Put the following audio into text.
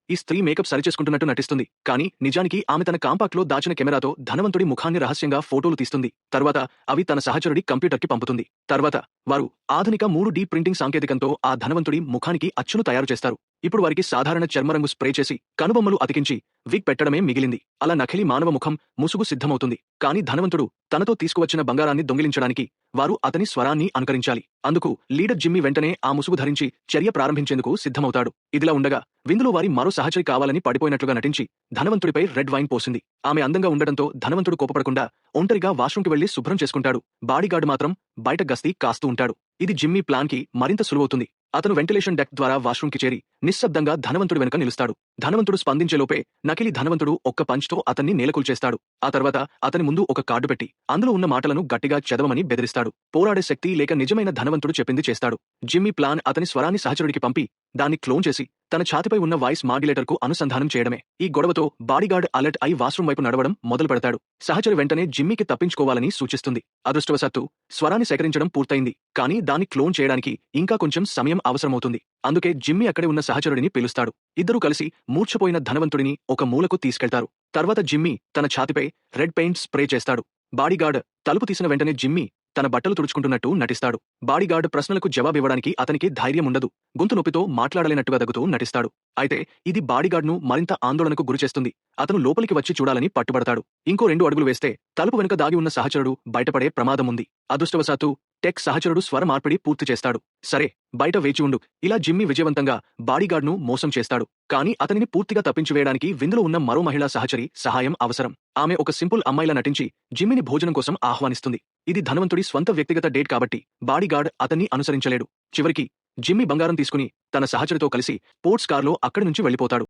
ఈ స్త్రీ మేకప్ సరిచేసుకుంటున్నట్టు నటిస్తుంది, కానీ నిజానికి ఆమె తన కాంపాక్ట్లో దాచిన కెమెరాతో ధనవంతుడి ముఖాన్ని రహస్యంగా ఫోటోలు తీస్తుంది. తర్వాత అవి తన సహచరుడి కంప్యూటర్కి పంపుతుంది. తర్వాత వారు ఆధునిక 3D ప్రింటింగ్ సాంకేతికంతో ఆ ధనవంతుడి ముఖానికి అచ్చును తయారు చేస్తారు. ఇప్పుడు వారికి సాధారణ చర్మరంగు స్ప్రే చేసి కనుబొమ్మలు అతికించి విగ్ పెట్టడమే మిగిలింది. అలా నకిలీ మానవ ముఖం ముసుగు సిద్ధమవుతుంది. కానీ ధనవంతుడు తనతో తీసుకువచ్చిన బంగారాన్ని దొంగిలించడానికి వారు అతని స్వరాన్ని అనుకరించాలి. అందుకు లీడర్ జిమ్మీ వెంటనే ఆ ముసుగు ధరించి చర్య ప్రారంభించేందుకు సిద్ధమవుతాడు. ఇదిలా ఉండగా విందులో వారి మరో సహచరి కావాలని పడిపోయినట్లుగా నటించి ధనవంతుడిపై రెడ్ వైన్ పోసింది. ఆమె అందంగా ఉండటంతో ధనవంతుడు కోపపడకుండా ఒంటరిగా వాష్రూంకి వెళ్లి శుభ్రం చేసుకుంటాడు. బాడీగార్డ్ మాత్రం బయట గస్తీ కాస్తూ ఉంటాడు. ఇది జిమ్మీ ప్లాన్ కి మరింత సులువవుతుంది. అతను వెంటిలేషన్ డెక్ ద్వారా వాష్రూంకి చేరి నిశ్శబ్దంగా ధనవంతుడి వెనుక నిలుస్తాడు. ధనవంతుడు స్పందించేలోపే నకిలీ ధనవంతుడు ఒక్క పంచ్తో అతన్ని నేలకూల్చేస్తాడు. ఆ తర్వాత అతని ముందు ఒక కార్డు పెట్టి అందులో ఉన్న మాటలను గట్టిగా చదవమని బెదిరిస్తాడు. పోరాడే శక్తి లేక నిజమైన ధనవంతుడు చెప్పింది చేస్తాడు. జిమ్మీ ప్లాన్ అతని స్వరాన్ని సహచరుడికి పంపి దాన్ని క్లోన్ చేసి తన ఛాతిపై ఉన్న వాయిస్ మాడ్యులేటర్ కు అనుసంధానం చేయడమే. ఈ గొడవతో బాడీగార్డ్ అలర్ట్ అయి వాష్రూం వైపు నడవడం మొదలు పెడతాడు. సహచరి వెంటనే జిమ్మీకి తప్పించుకోవాలని సూచిస్తుంది. అదృష్టవశాత్తు స్వరాన్ని సేకరించడం పూర్తయింది, కానీ దాన్ని క్లోన్ చేయడానికి ఇంకా కొంచెం సమయం అవసరమవుతుంది. అందుకే జిమ్మీ అక్కడే ఉన్న సహచరుడిని పిలుస్తాడు. ఇద్దరూ కలిసి మూర్ఛపోయిన ధనవంతుడిని ఒక మూలకు తీసుకెళ్తారు. తర్వాత జిమ్మీ తన ఛాతిపై రెడ్ పెయింట్ స్ప్రే చేస్తాడు. బాడీగార్డ్ తలుపు తీసిన వెంటనే జిమ్మీ తన బట్టలు తుడుచుకుంటున్నట్టు నటిస్తాడు. బాడీగార్డ్ ప్రశ్నలకు జవాబివ్వడానికి అతనికి ధైర్యం ఉండదు. గొంతు నొప్పితో మాట్లాడలేనట్టుగా దగ్గుతూ నటిస్తాడు. అయితే ఇది బాడీగార్డ్ను మరింత ఆందోళనకు గురిచేస్తుంది. అతను లోపలికి వచ్చి చూడాలని పట్టుబడతాడు. ఇంకో 2 అడుగులు వేస్తే తలుపు వెనుక దాగి ఉన్న సహచరుడు బయటపడే ప్రమాదముంది. అదృష్టవశాత్తు టెక్ సహచరుడు స్వర మార్పిడి పూర్తి చేస్తాడు. సరే, బయట వేచి ఉండు. ఇలా జిమ్మీ విజయవంతంగా బాడీగార్డ్ను మోసం చేస్తాడు. కానీ అతనిని పూర్తిగా తప్పించివేయడానికి విందులో ఉన్న మరో మహిళా సహచరి సహాయం అవసరం. ఆమె ఒక సింపుల్ అమ్మాయిలా నటించి జిమ్మీని భోజనం కోసం ఆహ్వానిస్తుంది. ఇది ధనవంతుడి స్వంత వ్యక్తిగత డేట్ కాబట్టి బాడీగార్డ్ అతన్ని అనుసరించలేడు. చివరికి జిమ్మీ బంగారం తీసుకుని తన సహచరితో కలిసి స్పోర్ట్స్ కార్లో అక్కడి నుంచి వెళ్లిపోతాడు.